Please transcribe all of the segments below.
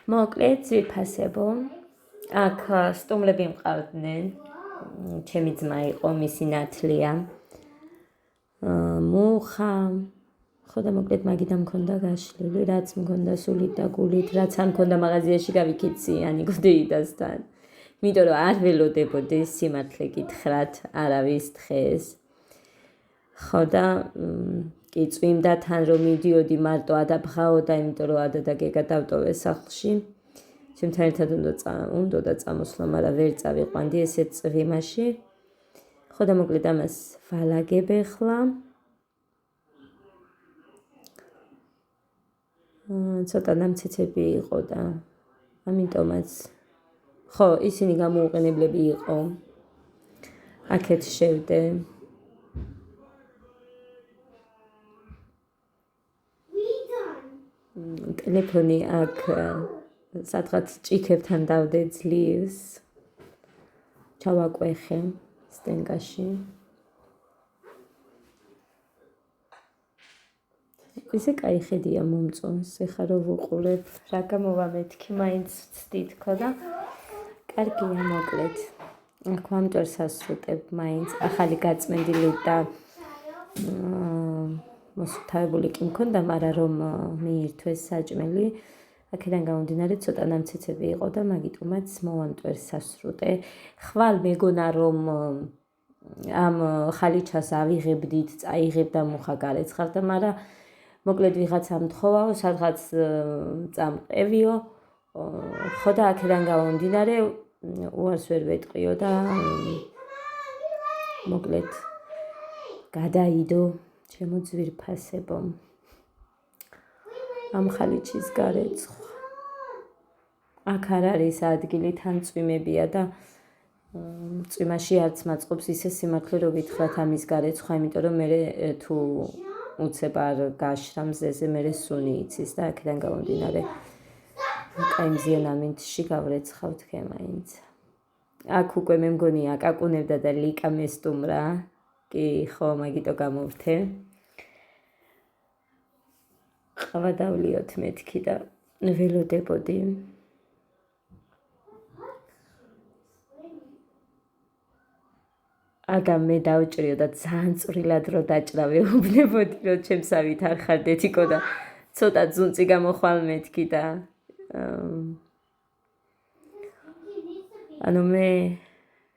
მოკლედ ძვირფასებო აქ სტუმრები მყავდნენ ჩემი ძმა იყო მისი ნათლია მუხა ხოდა მოკლედ მაგიდან მქონდა გაშლილი რაც მქონდა სულით და გულით რაც არ მქონდა მაღაზიაში გავიქიციანი გუდეიდასთან იმიტომ რომ არ ველოდებოდი სიმართლე გითხრათ არავის დღეს ხოდა კი წვიმდა თან რომ მიდიოდი მარტო ადაბღაოდა იმიტომ რომ ადა და გეგა დავტოვე სახლში ჩემთან ერთად უნდა წამოსვლა მაგრამ ვერ წავიყვანდი ესეთ წვიმაში ხოდა მოკლედ ამას ვალაგებ ახლა ცოტა დამცეცები იყო და ამიტომაც ხო ისინი გამოუყენებლები იყო აქეთ შევდე ტელეფონი აქ სადღაც ჭიქებთან დავდე ძლივს ჩავაკვეხე სტენგაში ისე კაი ხედია მომწონს ეხლა რომ ვუყურებ რა გამოვა მეთქი მაინც ვცდით ხო და კარგია მოკლედ აქ ვამტვერს ასრუტებ მაინც ახალი გაწმენდილი და მოსუფთავებული კი მქონდა მაგრამ რომ მიირთვეს საჭმელი აქედან გამომდინარე ცოტა ნამცეცები იყო და მაგიტომაც მოვამტვერს სასრუტე ხვალ მეგონა რომ ამ ხალიჩას ავიღებდით წაიღებდა მუხა გარეცხავდა მაგრამ მოკლედ ვიღაცა მთხოვაო სადღაც წამყევიო ხო და აქედან გამომდინარე უარს ვერ ვეტყიო და მოკლედ გადაიდო ჩემო ძვირფასებო ამ ხალიჩის გარეცხვა აქ არ არის ადგილი თან წვიმებია და წვიმაში არც მაწყობს ისე სიმართლე რომ გითხრათ ამის გარეცხვა იმიტომ რომ მე თუ უცებ არ გაშრა მზეზე მე სუნი იცის და აქედან გამომდინარე კაი მზიან ამინდში გავრეცხავ თქვენ მაინც აქ უკვე მე მგონი აკაკუნებდა და ლიკა მესტუმრა კი ხო მაგიტო გამოვთე ყავა დავლიოთ მეთქი და ველოდებოდი ადა მე დავჭრიო და ძალიან წვრილად რო დაჭრა ვეუბნებოდი რომ ჩემსავით არ ხარდეთიკო და ცოტა ძუნწი გამოხვალ მეთქი და ანუ მე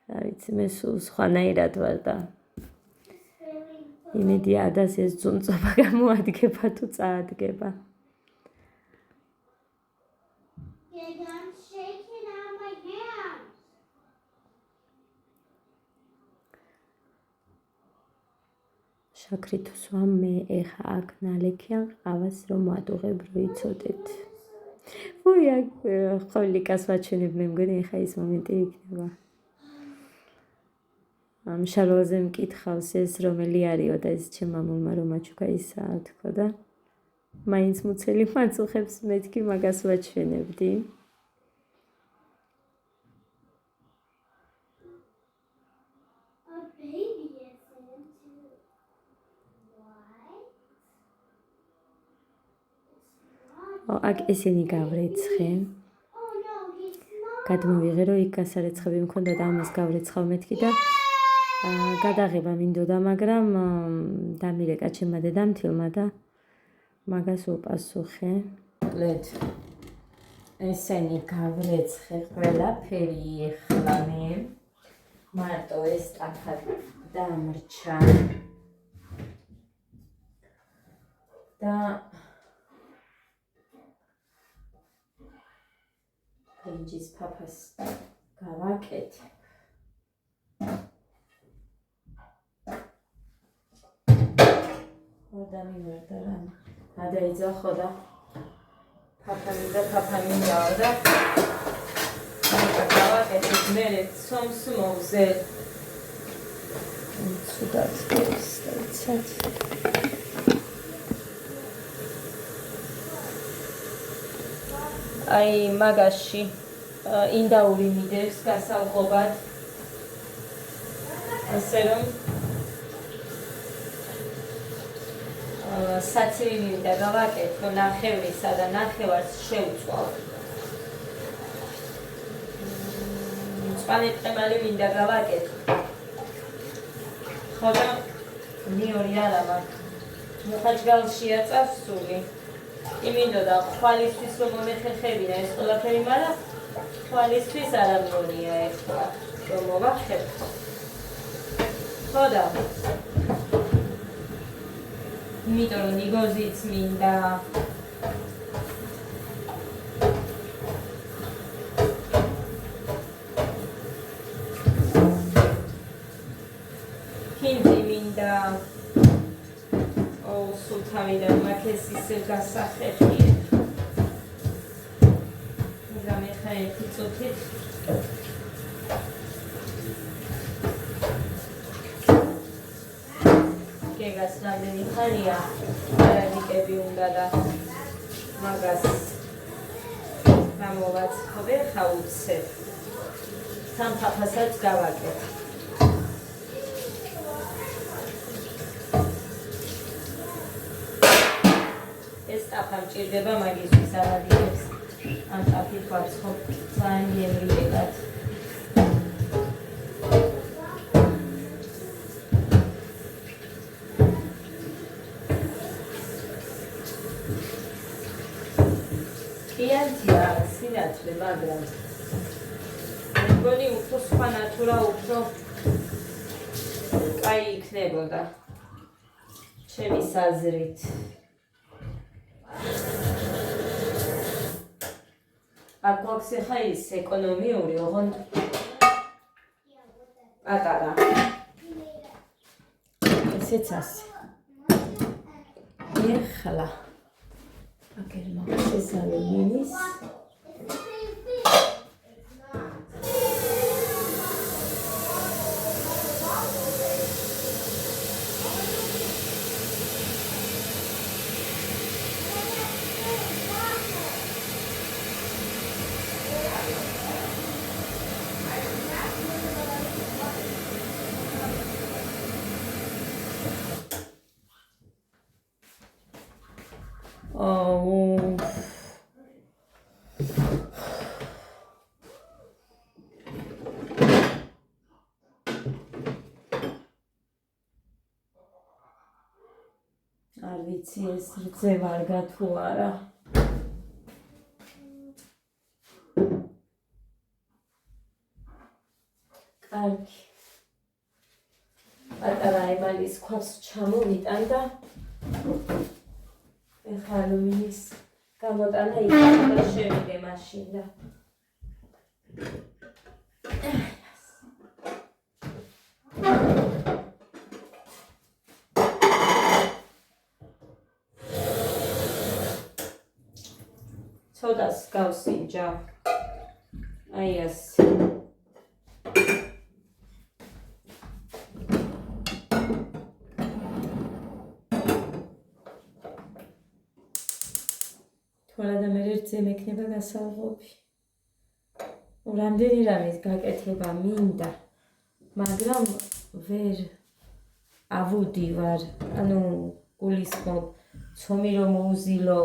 რა ვიცი მე სულ სხვანაირად ვარ და იმედი ადას ეს ძუნწობა გამოადგება თუ წაადგება შაქრითუს ვამ მე ეხა აქ ნალექიან ყავას რომ ვადუღებ რო იცოდეთ ვუი აქ ხოლიკას ვაჩვენებ მე მგონი ეხა ის მომენტი იქნება ამ შარვალზე მკითხავს ეს რომელი არისო და ეს ჩემ მამულმა რომ აჩუქა ისაა თქო და მაინც მუცელი მაწუხებს მეთქი მაგას ვაჩვენებდი აქ ესენი გავრეცხე გადმოვიღე რომ იქ გასარეცხები მქონდა და ამას გავრეცხავ მეთქი და გადაღება მინდოდა მაგრამ დამირეკა ჩემმა დედამთილმა და მაგას უპასუხე ლედ ესენი გავრეცხე ყველაფერი ეხლა მე მარტო ეს ტაფა დამრჩა და ბრინჯის ფაფას გავაკეთე და მივერდა რა გადაიძახო და ფაფანი და გავაკეთეთ მე ცომს მოვზე ცუდად ისწავლეთ აი მაგაში ინდაური მიდევს გასავყობად ასე რომ საცივი მინდა გავაკეთო ნახევრისა და ნახევარს შევწვალ წყალეთყემალი მინდა გავაკეთო. ხო და მეორე არა მაქვს. მუხაჭგალშია წასული. იმინდოდა ხვალისთვის რომ მომეხერხებინა ეს ყველაფერი, მაგრამ ხვალისთვის არ ამგონია ეხლა რომ მოვახერხო. ხო და იმიტომ რომ ნიგოზიც მინდა. ფინდი მინდა. სულ თავიდან მაქვს ეს ისე გასახერხიე. გამეხა ერთი წუთით. გეგას რამდენი ხანია არადიკები უნდა და მაგას გამოვაცხობე ხაუცებ. სამფაფასაც გავაკეთე. ეს ტაფა მჭირდება მაგისთვის არადიკებს. ამ ტაფით ვაცხობ ძალიან გემრიელად. იანთია სინათლე, მაგრამ მეგონი უფრო სხვა ნატურა უფრო კაი იქნებოდა ჩემი აზრით. აქ გვაქვს ახლა ის ეკონომიური, ოღონდ პატარა. ესეც ასე. ეხლა აქ მაქვს ეს ალუმინის. არ ვიცი ეს რძე ვარგა თუ არა. კარგი. პატარა ემალის ქვას ჩამოვიტან და ეხლა ალუმინის გამოტანა იქნება და შევიდე მაშინ და ცოტას გავსინჯა. აი ასე. თორა და მე ერთზე მექნება გასაღობი. რამდენი რამის გაკეთება მინდა, მაგრამ ვერ ავუდივარ, ანუ გულისხმობ ცომი რომ მოუზილო.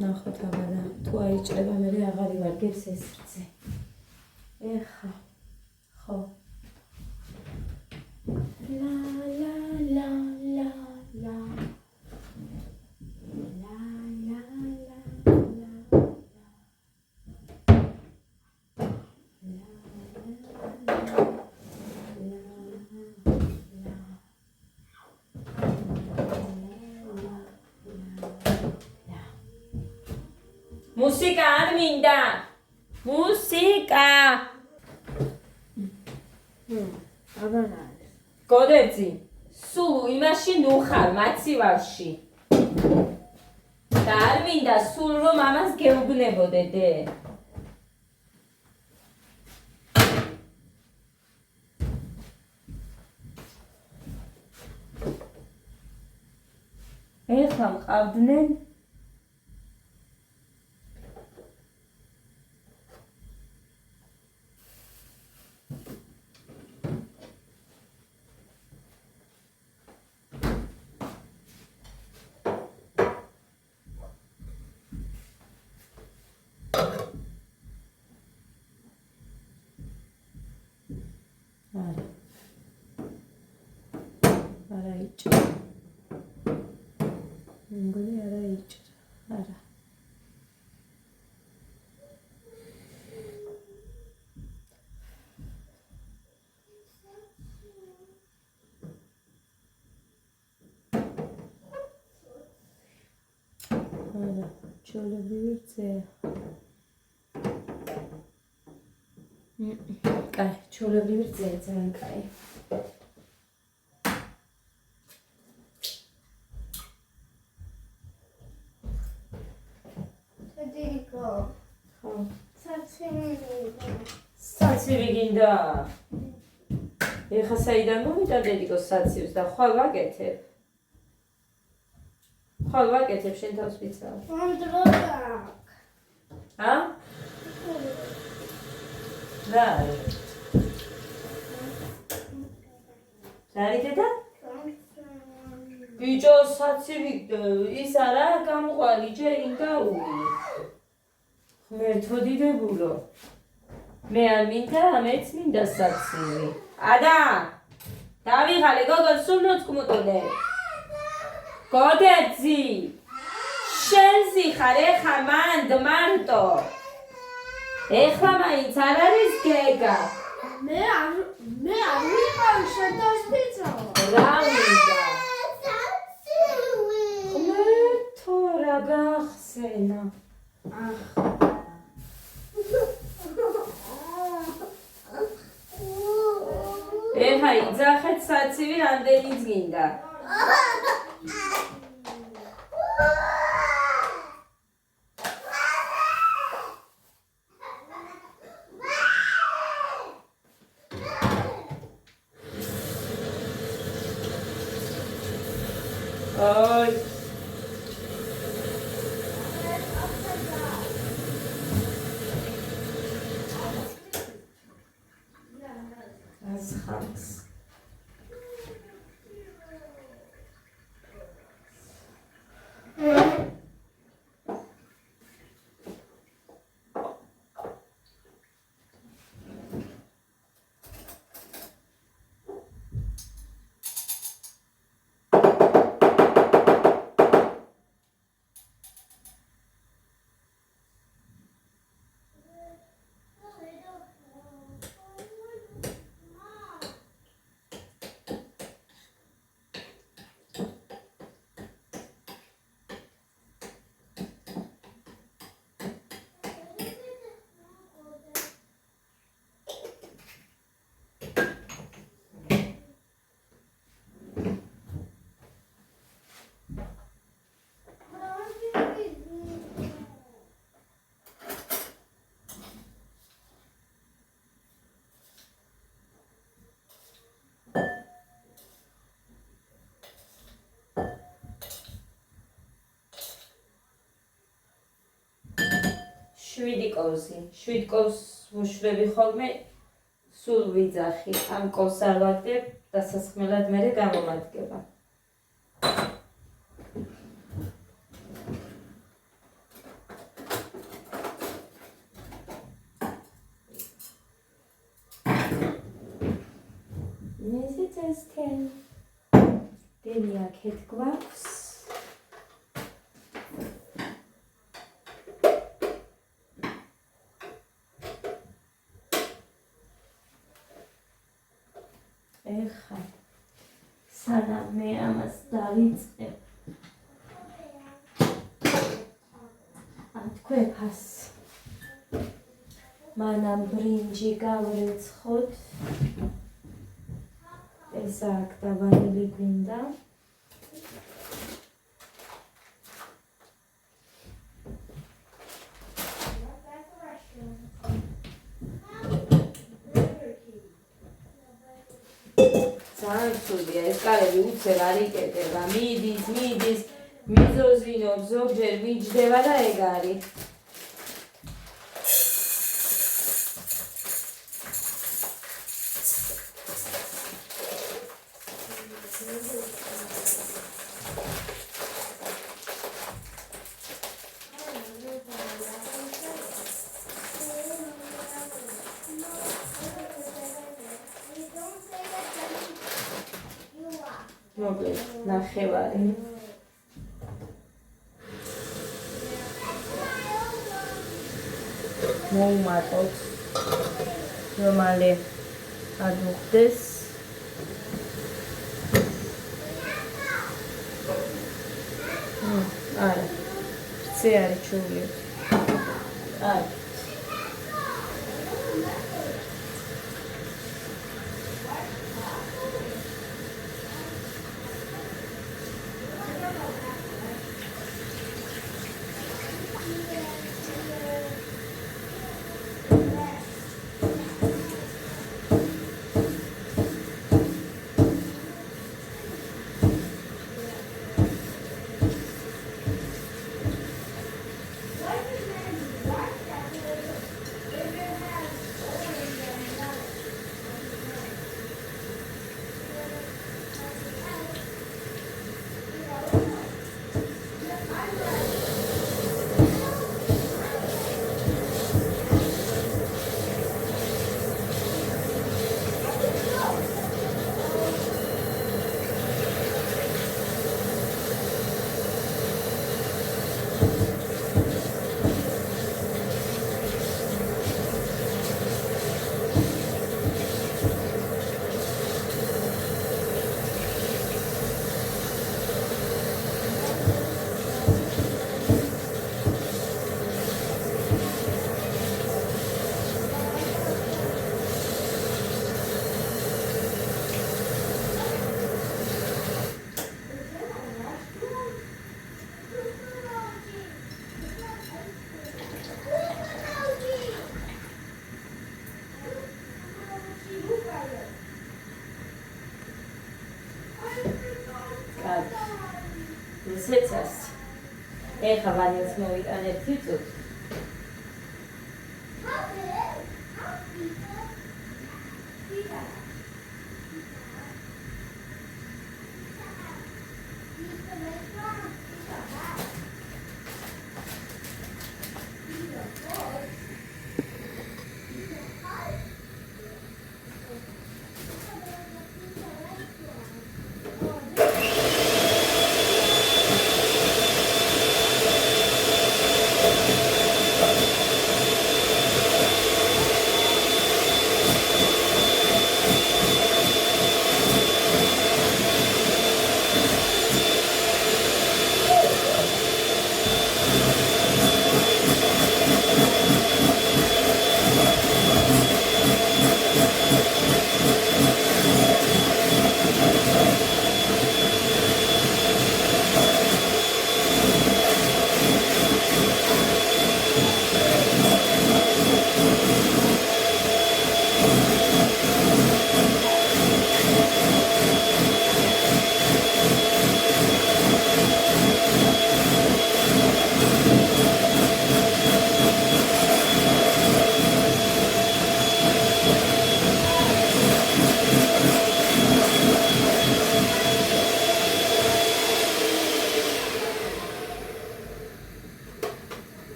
ნახოთ აბა და თუ აიჭრება მე აღარ ივარგებს ეს რძე. ეხა ხო. La la la la la la la Música არ მინდა. Música. აბანა. გოდერძი. სულ იმაში ნუხარ მაცივარში. და არ მინდა სულ რომ ამას გეუბნებოდე. ეხლა მყავდნენ იჭრა. მეგონი არა იჭრა. არა. არა, ჩვეულებრივი რძეა. კაი, ჩვეულებრივი რძეა, ძალიან კაი. დედიკო, ხო. საცივი საცივი გინდა? ეხა საიდან მოვიდა დედიკოს საცივს და ხვალ ვაკეთებ? ხვალ ვაკეთებ შენ თავს ვიცავ. ამ დროს აქ. ა? რა? რა იქეთა? ბიჭო საცივი ის არა გამოყვალი ჯერ ინგაული. ღმერთო დიდებულო. მე არ მინდა, მეც მინდა საცივი. ადა! დავიღალე გოგო სულ მოცკმუტოდე. გოდეძი! შენზი ხარ ეხა მანდ მარტო. ეხლა მაინც არ არის გეგა. მე არ ვიყავი შეთავს ვიცავ. რა მინდა? ღმერთო რა გახსენა. ეხა იძახეთ საცივი რამდენიც გინდა. Ой. Азхакс. შვიდი კოვზი. შვიდ კოვს ვუშვები ხოლმე სულ ვიძახი. ამ კოვს არ ვაგდებ, დასასხმელად მერე გამომადგება. მეზეც ესთენ. დენი აქეთ გვაქვს. ეხა სანამ მე ამას დავიწყებ ამთქვეფას მანამ ბრინჯი გავრეცხოთ ეს აქ და ვანილი გვინდა ძალიან ეს კარები უცებ არ იკეტება, მიდის, მიზოზინობს, ზოგჯერ მიჯდება და ეგ არის. მოკლედ ნახევარი მოუმატოთ რომ მალე არ მოხდეს არა ზე არის ჩული არა ესეცას ეხა ვანილს მოვიტანებ თიწუთ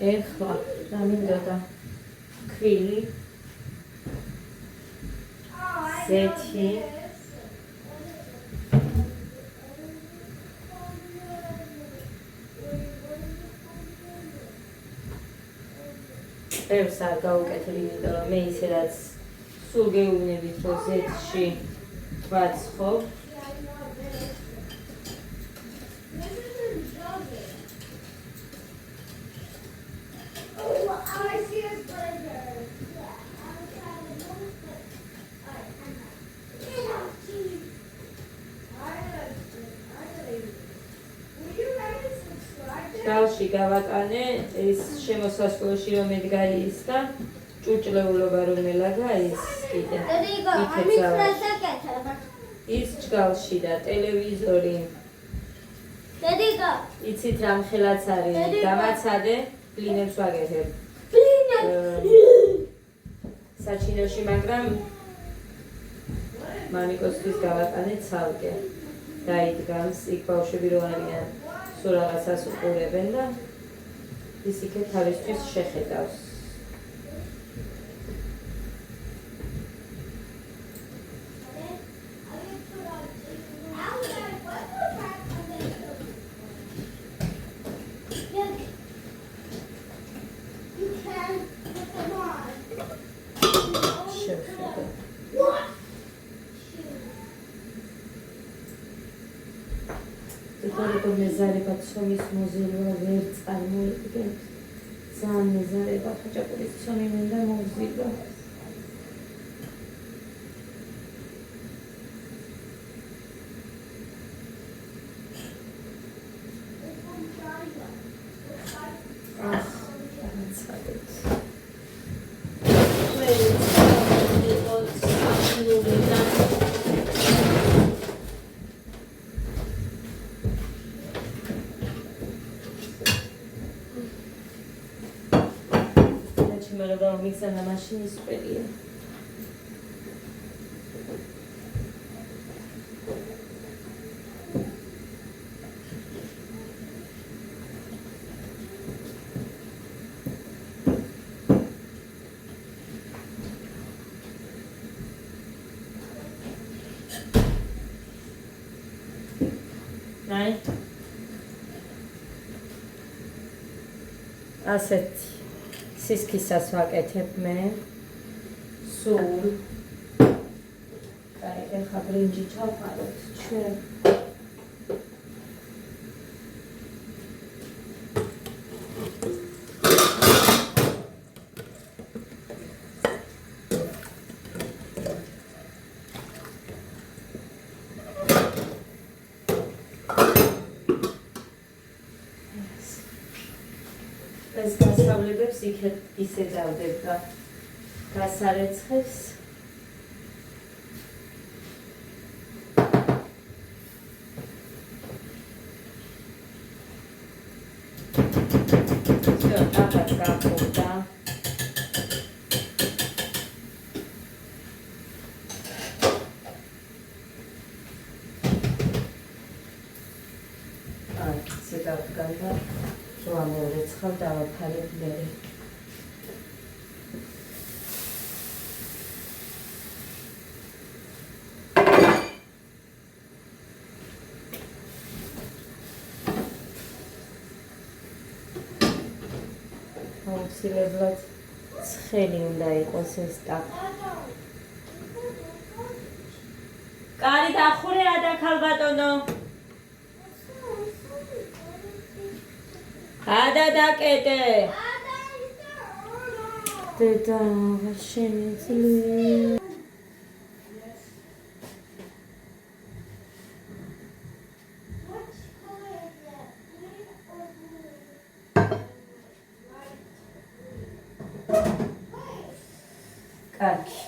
ეხლა დამინდოდა ქვილი ზეთი წევს არ გავუკეთებ, იმიტომ რომ მე ისე რაც სულ გეუბნებით, რომ Z-ში ვაცხობ. Dalში გავაკანე ეს შემოსასვლელში რომ ედგა ის და ჭურჭლეულობა რომ ელაგა ის კიდე. ის ჯგალში და ტელევიზორი. იცით რამ ხელაც არის გამაცადე, ბლინებს ვაგეთებ. საჩინოში, მაგრამ მამიკოსთვის გავაკანე ცალკე. დაიდგამს, იქ ბავშვები რო არიან. სულ რაღაცას უყურებენ და ის იქ თავისთვის შეხედავს. Თორემ მეზარებად ცომის მოზილვა ვერ წარმოიდგენთ. ძალიან მეზარება ხაჭაპურის ცომი მინდა მოვზილო. მიგზავნა მაშინის ყველია. აი ასეთი სისქისას ვაკეთებ მე სულ. აი ეხა ბრინჯი ჩავყაროთ ჩვენ. ეს გასავლებებს ისე დავდებ და გასარეცხებს. Აბათ გახურდა. ისე დავდგან და ამოვეცხავ დავაფარებ მე. აუცილებლად ცხელი უნდა იყოს ეს ტაფი. კარი დახურე ადაქალ ბატონო. Ada dakete. Deda, vasheni. Kaki.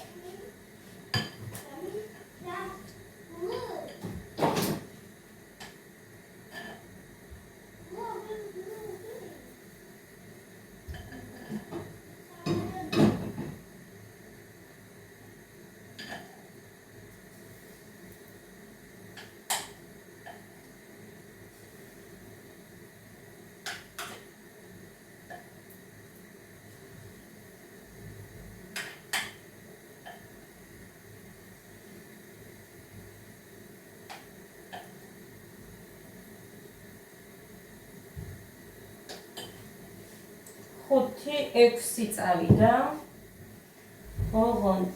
5-6 წავიდა. ოღონდ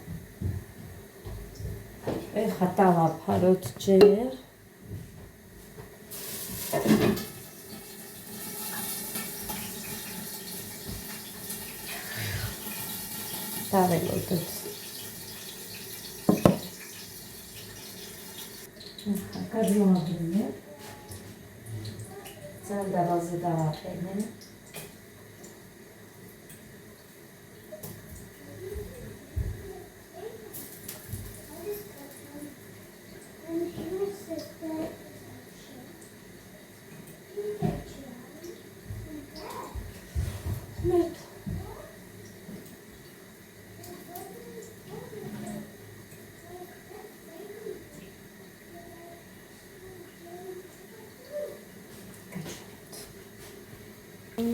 ეხლა დავაფაროთ ჯერ. დაველოდოთ. გადმოვაბრუნე. ძალდაბალზე დავაყენე.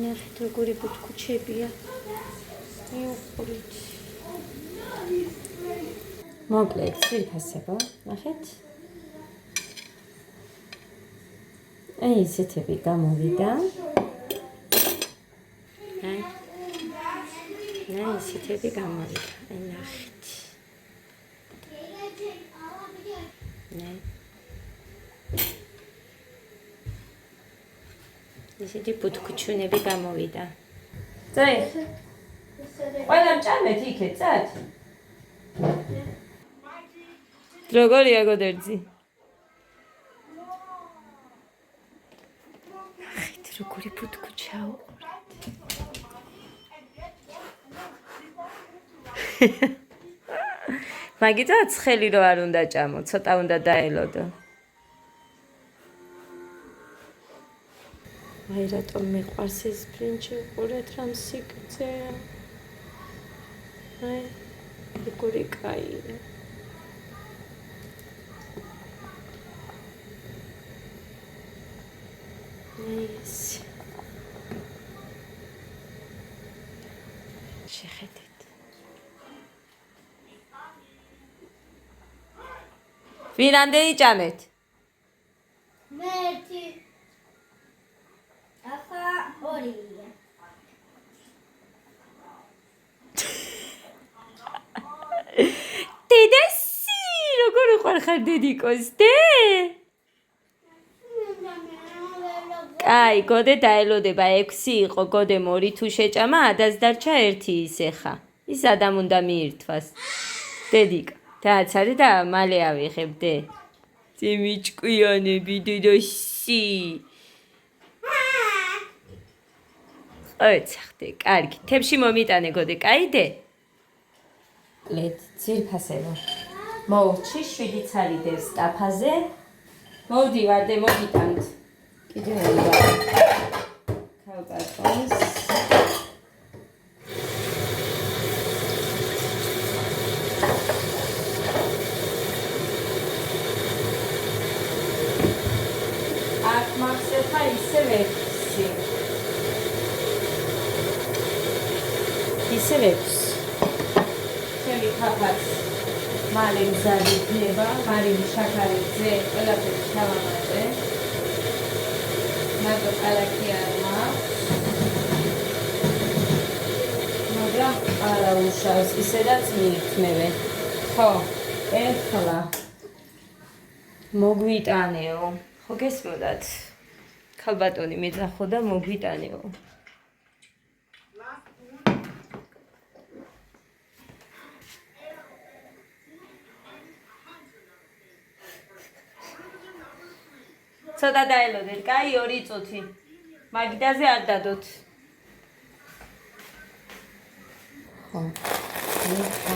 ნახეთ როგორი ბუთქუჩებია. მიუყურეთ. მოკლედ, ძვირფასება, ნახეთ. აი ესეთები გამოვიდა. აი ესეთები გამოვიდა. აი ნახეთ. ისეთი ბუთქუჩუნები გამოვიდა. წაი. ყველამ ჭამეთ იქეთ, წად. როგორია გოდერძი? ნახეთ როგორი ბუთქუჩაო. მაგითა ცხელი რო არ უნდა ჭამო, ცოტა უნდა დაელოდო. აი რატომ მიყვარს ეს ბრინჯი, ყურეთ რამ სიგრძეა. აი როგორი კაია. ეს შეხედეთ. ვინამდენი ჭამეთ? მეთი. ახლა 2. დედასი, როგორ უყვარხარ დედიკოს, დე? კაი, გოდე დაელოდება 6 იყო, გოდემ 2 თუ შეჭამა, ადას დარჩა 1 ისე ხა. ის ადამ უნდა მიირთვას. დედიკა, რაც არის და მალე ავიღებ, დე. ძემიჭკვიანები, დედასი. ოიცახდე, კარგი. თებში მომიტანე გოდე, კაი დე? ლედ, ძირფასება. მოუჩი 7 ცალი დევს ტაფაზე. მოვდივარ დე მოგიტანთ. კიდე უნდა. ქალკარტონს. აქ მაქსეთა ისევე 6. ისევე 6. ჩემი ხაფაც მალე მზადი იქნება, მარილი შაქარი ძე, ყველაფერი ჩავამატე. მაგა კალაკი არ მაქვს. მაგრამ არა უშავს, ისედაც მიირთმევენ. ხო, ეხლა მოგვიტანეო. ხო გესმოდათ? ქალბატონი მეძახო და მოგვიტანეო. ცოტა დაელოდეთ, კაი 2 წუთი. მაგიდაზე არ დადოთ. ხო. ეხლა.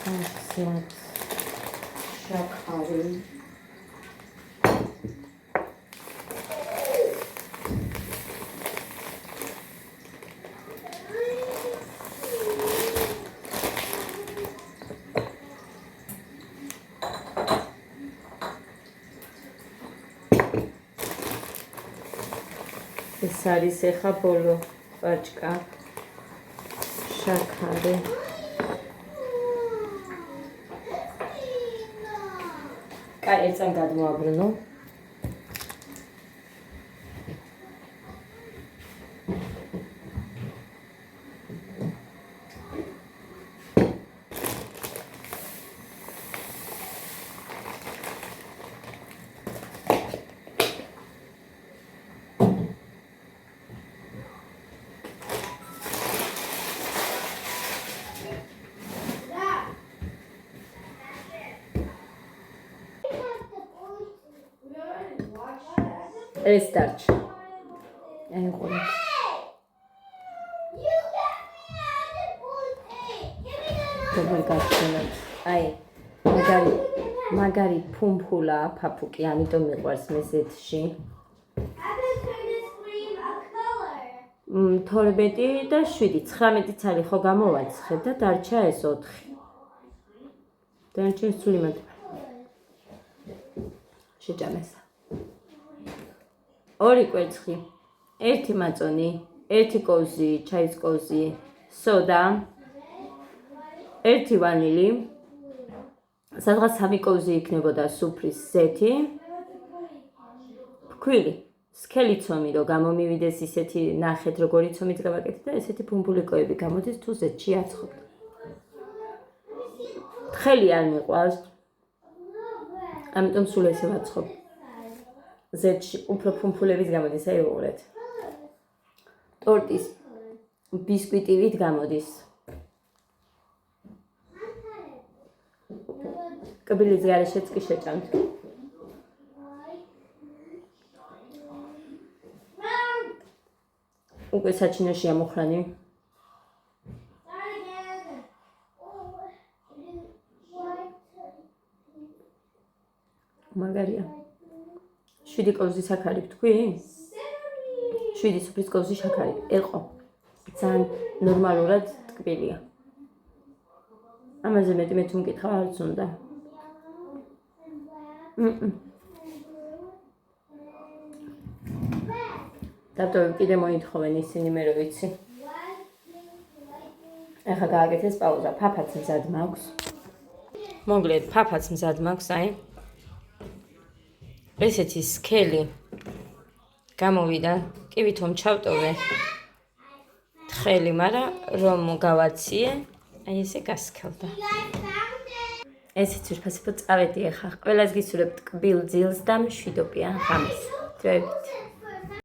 ასეთ. შაქარი. ეს არის ეხა ბოლო პაჭკა. შაქარი. კაი, ერთად გადმოაბრუნო. ეს დარჩა. აი ყურეთ. როგორ გაგჩვენოთ. აი მაგარი ფუმფულა ფაფუკი, ამიტომ მიყვარს მეზეთში. 12 და 7, 19 цали ხო გამოვაცხებ და დარჩა ეს 4. დარჩა სული მათ. შეჭამეს. 2 კვერცხი, 1 მაწონი, 1 კოვზი, ჩაის კოვზი, სოდა, 1 ვანილი, სადღაც 3 კოვზი იქნებოდა სუფრის ზეთი, ფქვილი, სქელი ცომი, რომ გამომივიდეს ისეთი ნახეთ, როგორი ცომი გავაკეთეთ და ესეთი ფუმფულიკოები გამოდის თუ ზეთში აცხობთ. თხელი არ მიყვარს. ამიტომ სულ ესე ვაცხობ. ზეთში უფრო ფუმფულების გამოდის, აი უყურეთ. ტორტის ბისკვიტივით გამოდის. კბილის გარეშეც კი შეჭამთ. უკვე საჩინოში ამოხრანი. მაგარია. 7 კოვზი საქარი თქვი? 7 სუფრის კოვზი შაქარი. ერყო. ძალიან ნორმალურად ტკბილია. ამაზე მეტი მე თუ მკითხავ არც უნდა. დაბტოვებ კიდე მოითხოვენ ისინი მე რო ვიცი. ახლა გააკეთეს პაუზა. ფაფაც მზად მაქვს. მოგლეთ, ფაფაც მზად მაქვს, აი. ესეთი სქელი გამოვიდა, კი ვითომ ჩავტოვე თხელი, მაგრამ რომ გავაციე, აი ესე გასქელდა. ესეც ვირფასებო წავედი ახლა. ყველას გისურვებთ კბილ ძილს და მშვიდობიან ღამეს. დროებით.